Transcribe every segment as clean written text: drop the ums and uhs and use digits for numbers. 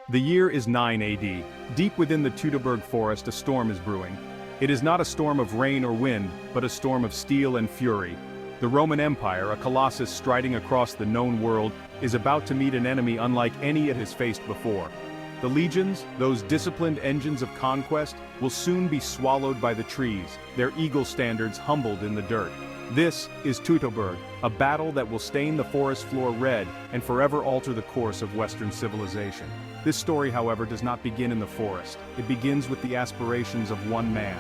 The year is 9 AD. Deep within the Teutoburg Forest, a storm is brewing. It is not a storm of rain or wind, but a storm of steel and fury. The Roman Empire, a colossus striding across the known world, is about to meet an enemy unlike any it has faced before. The legions, those disciplined engines of conquest, will soon be swallowed by the trees, their eagle standards humbled in the dirt. This is Teutoburg, a battle that will stain the forest floor red and forever alter the course of Western civilization. This story, however, does not begin in the forest. It begins with the aspirations of one man,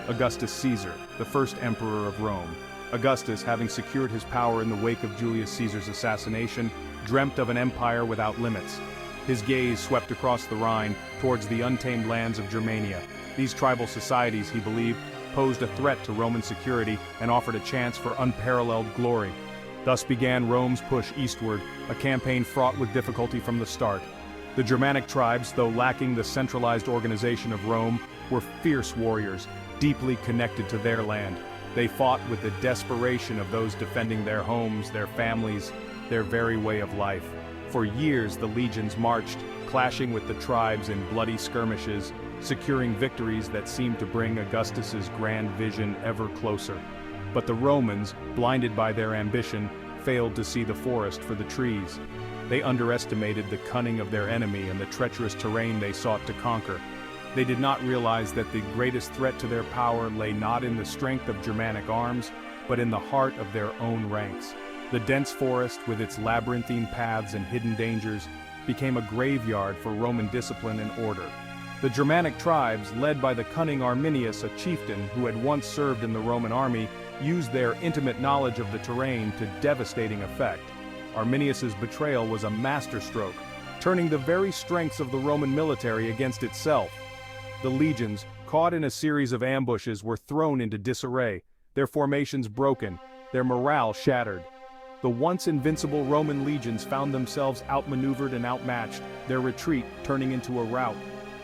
Augustus Caesar, the first emperor of Rome. Augustus, having secured his power in the wake of Julius Caesar's assassination, dreamt of an empire without limits. His gaze swept across the Rhine towards the untamed lands of Germania. These tribal societies, he believed, posed a threat to Roman security and offered a chance for unparalleled glory. Thus began Rome's push eastward, a campaign fraught with difficulty from the start. The Germanic tribes, though lacking the centralized organization of Rome, were fierce warriors, deeply connected to their land. They fought with the desperation of those defending their homes, their families, their very way of life. For years the legions marched, clashing with the tribes in bloody skirmishes, securing victories that seemed to bring Augustus's grand vision ever closer. But the Romans, blinded by their ambition, failed to see the forest for the trees. They underestimated the cunning of their enemy and the treacherous terrain they sought to conquer. They did not realize that the greatest threat to their power lay not in the strength of Germanic arms, but in the heart of their own ranks. The dense forest, with its labyrinthine paths and hidden dangers, became a graveyard for Roman discipline and order. The Germanic tribes, led by the cunning Arminius, a chieftain who had once served in the Roman army, used their intimate knowledge of the terrain to devastating effect. Arminius's betrayal was a masterstroke, turning the very strengths of the Roman military against itself. The legions, caught in a series of ambushes, were thrown into disarray, their formations broken, their morale shattered. The once invincible Roman legions found themselves outmaneuvered and outmatched, their retreat turning into a rout.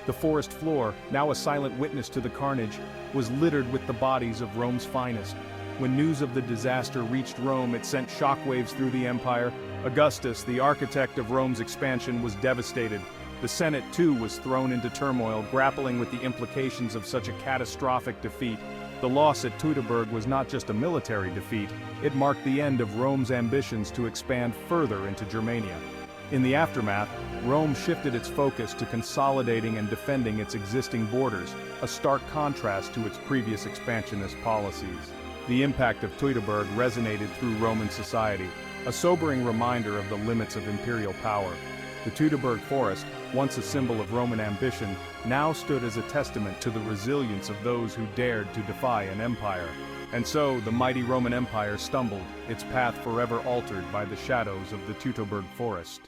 The forest floor, now a silent witness to the carnage, was littered with the bodies of Rome's finest. When news of the disaster reached Rome, it sent shockwaves through the empire. Augustus, the architect of Rome's expansion, was devastated. The Senate, too, was thrown into turmoil, grappling with the implications of such a catastrophic defeat. The loss at Teutoburg was not just a military defeat, it marked the end of Rome's ambitions to expand further into Germania. In the aftermath, Rome shifted its focus to consolidating and defending its existing borders, a stark contrast to its previous expansionist policies. The impact of Teutoburg resonated through Roman society, a sobering reminder of the limits of imperial power. The Teutoburg Forest, once a symbol of Roman ambition, now stood as a testament to the resilience of those who dared to defy an empire. And so, the mighty Roman Empire stumbled, its path forever altered by the shadows of the Teutoburg Forest.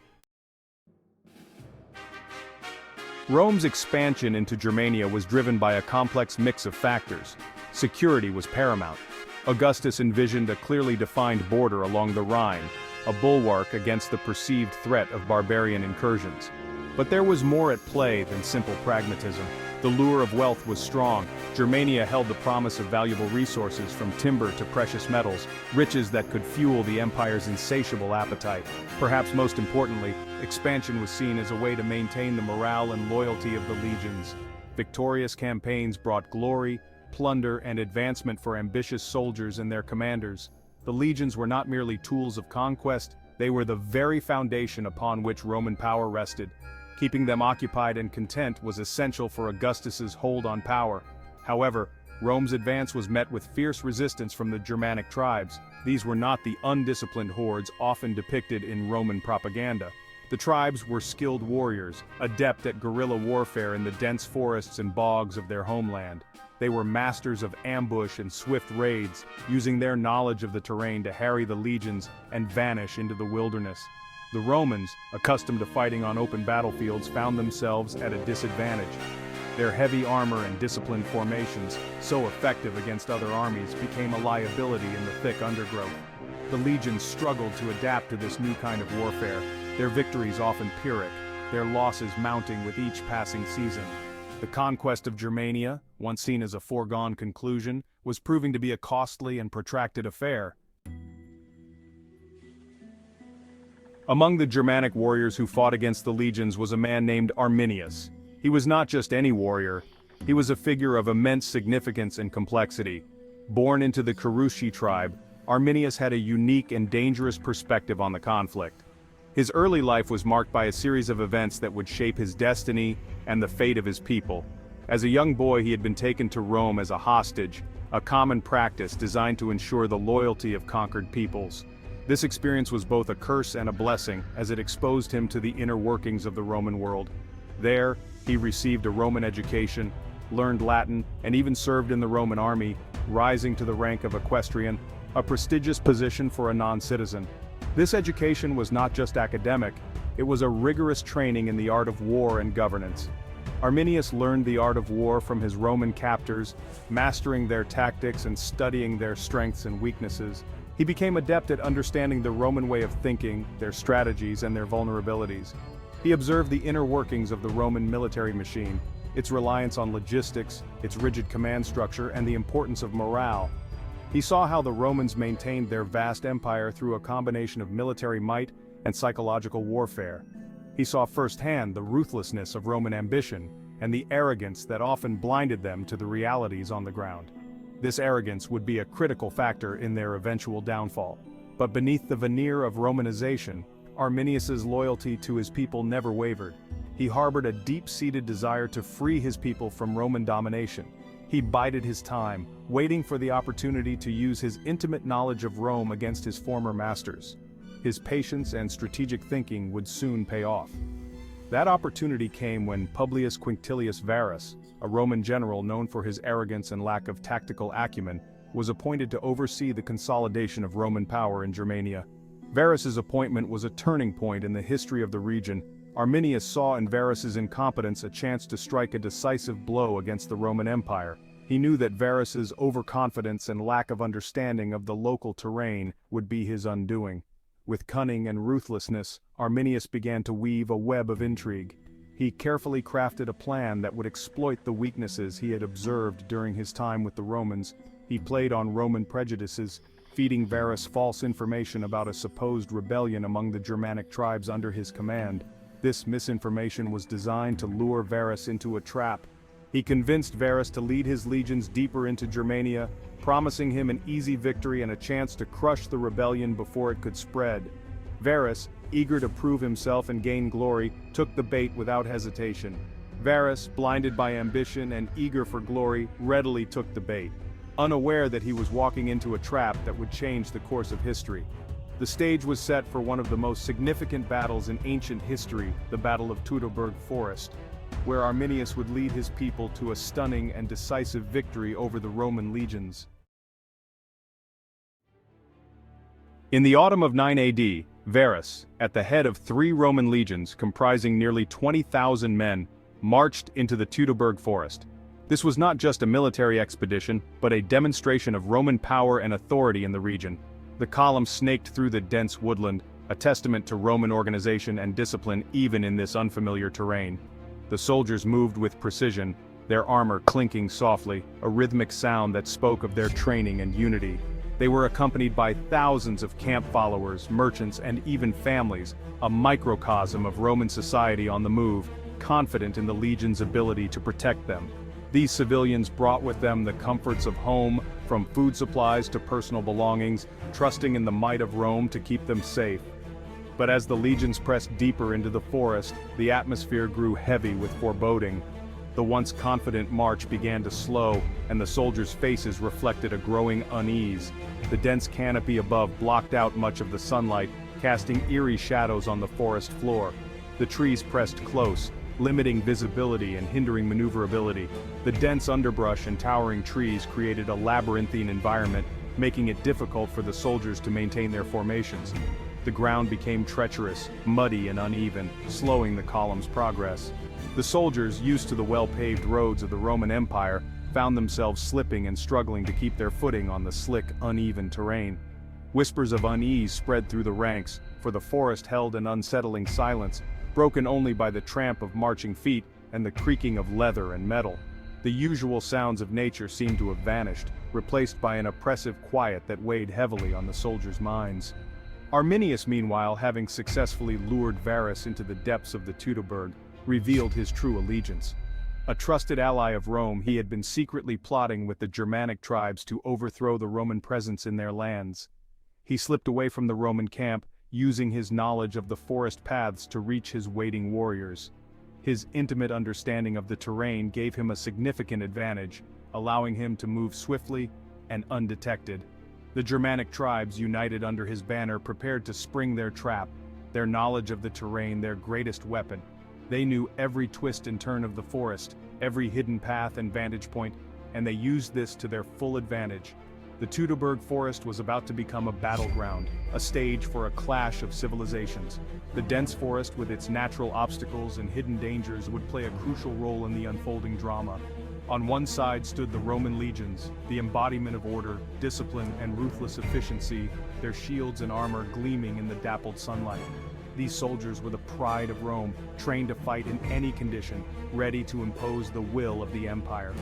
Rome's expansion into Germania was driven by a complex mix of factors. Security was paramount. Augustus envisioned a clearly defined border along the Rhine, a bulwark against the perceived threat of barbarian incursions. But there was more at play than simple pragmatism. The lure of wealth was strong. Germania held the promise of valuable resources, from timber to precious metals, riches that could fuel the empire's insatiable appetite. Perhaps most importantly, expansion was seen as a way to maintain the morale and loyalty of the legions. Victorious campaigns brought glory, plunder, and advancement for ambitious soldiers and their commanders. The legions were not merely tools of conquest, they were the very foundation upon which Roman power rested. Keeping them occupied and content was essential for Augustus's hold on power. However, Rome's advance was met with fierce resistance from the Germanic tribes. These were not the undisciplined hordes often depicted in Roman propaganda. The tribes were skilled warriors, adept at guerrilla warfare in the dense forests and bogs of their homeland. They were masters of ambush and swift raids, using their knowledge of the terrain to harry the legions and vanish into the wilderness. The Romans, accustomed to fighting on open battlefields, found themselves at a disadvantage. Their heavy armor and disciplined formations, so effective against other armies, became a liability in the thick undergrowth. The legions struggled to adapt to this new kind of warfare, their victories often Pyrrhic, their losses mounting with each passing season. The conquest of Germania, once seen as a foregone conclusion, was proving to be a costly and protracted affair. Among the Germanic warriors who fought against the legions was a man named Arminius. He was not just any warrior, he was a figure of immense significance and complexity. Born into the Cherushi tribe, Arminius had a unique and dangerous perspective on the conflict. His early life was marked by a series of events that would shape his destiny and the fate of his people. As a young boy, he had been taken to Rome as a hostage, a common practice designed to ensure the loyalty of conquered peoples. This experience was both a curse and a blessing, as it exposed him to the inner workings of the Roman world. There, he received a Roman education, learned Latin, and even served in the Roman army, rising to the rank of equestrian, a prestigious position for a non-citizen. This education was not just academic, it was a rigorous training in the art of war and governance. Arminius learned the art of war from his Roman captors, mastering their tactics and studying their strengths and weaknesses. He became adept at understanding the Roman way of thinking, their strategies, and their vulnerabilities. He observed the inner workings of the Roman military machine, its reliance on logistics, its rigid command structure, and the importance of morale. He saw how the Romans maintained their vast empire through a combination of military might and psychological warfare. He saw firsthand the ruthlessness of Roman ambition and the arrogance that often blinded them to the realities on the ground. This arrogance would be a critical factor in their eventual downfall. But beneath the veneer of Romanization, Arminius's loyalty to his people never wavered. He harbored a deep-seated desire to free his people from Roman domination. He bided his time, waiting for the opportunity to use his intimate knowledge of Rome against his former masters. His patience and strategic thinking would soon pay off. That opportunity came when Publius Quinctilius Varus, a Roman general known for his arrogance and lack of tactical acumen, was appointed to oversee the consolidation of Roman power in Germania. Varus's appointment was a turning point in the history of the region. Arminius saw in Varus's incompetence a chance to strike a decisive blow against the Roman Empire. He knew that Varus's overconfidence and lack of understanding of the local terrain would be his undoing. With cunning and ruthlessness, Arminius began to weave a web of intrigue. He carefully crafted a plan that would exploit the weaknesses he had observed during his time with the Romans. He played on Roman prejudices, feeding Varus false information about a supposed rebellion among the Germanic tribes under his command. This misinformation was designed to lure Varus into a trap. He convinced Varus to lead his legions deeper into Germania, promising him an easy victory and a chance to crush the rebellion before it could spread. Varus, eager to prove himself and gain glory, took the bait without hesitation. Varus, blinded by ambition and eager for glory, readily took the bait, unaware that he was walking into a trap that would change the course of history. The stage was set for one of the most significant battles in ancient history, the Battle of Teutoburg Forest, where Arminius would lead his people to a stunning and decisive victory over the Roman legions. In the autumn of 9 AD, Varus, at the head of 3 Roman legions comprising nearly 20,000 men, marched into the Teutoburg Forest. This was not just a military expedition, but a demonstration of Roman power and authority in the region. The column snaked through the dense woodland, a testament to Roman organization and discipline even in this unfamiliar terrain. The soldiers moved with precision, their armor clinking softly, a rhythmic sound that spoke of their training and unity. They were accompanied by thousands of camp followers, merchants, and even families, a microcosm of Roman society on the move, confident in the legion's ability to protect them. These civilians brought with them the comforts of home, from food supplies to personal belongings, trusting in the might of Rome to keep them safe. But as the legions pressed deeper into the forest, the atmosphere grew heavy with foreboding. The once confident march began to slow, and the soldiers' faces reflected a growing unease. The dense canopy above blocked out much of the sunlight, casting eerie shadows on the forest floor. The trees pressed close, limiting visibility and hindering maneuverability. The dense underbrush and towering trees created a labyrinthine environment, making it difficult for the soldiers to maintain their formations. The ground became treacherous, muddy and uneven, slowing the column's progress. The soldiers, used to the well-paved roads of the Roman Empire, found themselves slipping and struggling to keep their footing on the slick, uneven terrain. Whispers of unease spread through the ranks, for the forest held an unsettling silence, broken only by the tramp of marching feet and the creaking of leather and metal. The usual sounds of nature seemed to have vanished, replaced by an oppressive quiet that weighed heavily on the soldiers' minds. Arminius, meanwhile, having successfully lured Varus into the depths of the Teutoburg, revealed his true allegiance. A trusted ally of Rome, he had been secretly plotting with the Germanic tribes to overthrow the Roman presence in their lands. He slipped away from the Roman camp, using his knowledge of the forest paths to reach his waiting warriors. His intimate understanding of the terrain gave him a significant advantage, allowing him to move swiftly and undetected. The Germanic tribes, united under his banner, prepared to spring their trap, their knowledge of the terrain their greatest weapon. They knew every twist and turn of the forest, every hidden path and vantage point, and they used this to their full advantage. The Teutoburg Forest was about to become a battleground, a stage for a clash of civilizations. The dense forest, with its natural obstacles and hidden dangers, would play a crucial role in the unfolding drama. On one side stood the Roman legions, the embodiment of order, discipline, and ruthless efficiency, their shields and armor gleaming in the dappled sunlight. These soldiers were the pride of Rome, trained to fight in any condition, ready to impose the will of the empire.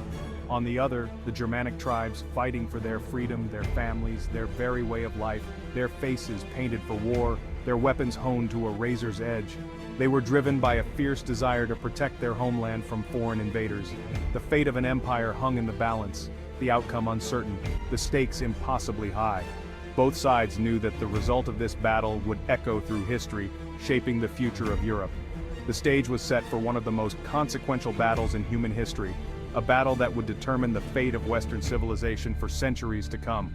On the other, the Germanic tribes, fighting for their freedom, their families, their very way of life, their faces painted for war, their weapons honed to a razor's edge. They were driven by a fierce desire to protect their homeland from foreign invaders. The fate of an empire hung in the balance, the outcome uncertain, the stakes impossibly high. Both sides knew that the result of this battle would echo through history, shaping the future of Europe. The stage was set for one of the most consequential battles in human history, a battle that would determine the fate of Western civilization for centuries to come.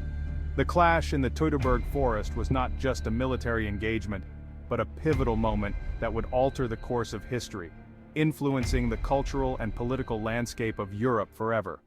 The clash in the Teutoburg Forest was not just a military engagement, but a pivotal moment that would alter the course of history, influencing the cultural and political landscape of Europe forever.